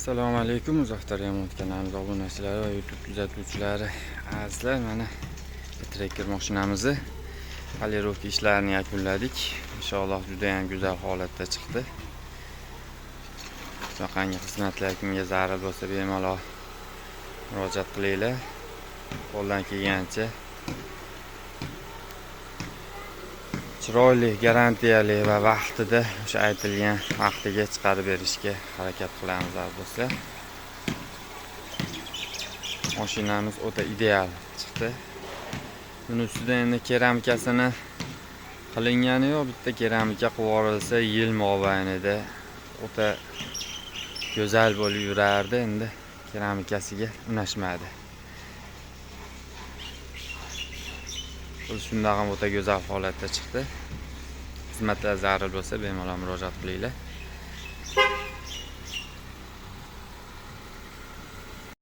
Assalomu alaykum, Muzaftar Yomon kanalimiz obunachilari va YouTube kuzatuvchilari azizlar, mana trekker mashinamizni polirovka ishlarini yakunladik. Inshaalloh juda ham go'zal holatda chiqdi. Shunaqangi xizmatlar kimga zarur bo'lsa bemalol murojaat qilinglar. Qo'ldan kelgancha chiroyli, garantiyali va vaqtida o'sha aytilgan vaqtiga chiqarib berishga harakat qilamiz do'stlar. Mashinamiz o'ta ideal chiqdi. Buni ustida endi keramikasini qilingani yo'q, bitta keramika qilib yuborilsa yil mobaynida o'ta go'zal bo'lib yurardi. Endi keramikasiga unashmadi. Shundan ham o'ta go'zal holatda chiqdi. Xizmatlar zarur bo'lsa bemalol murojaat qilinglar.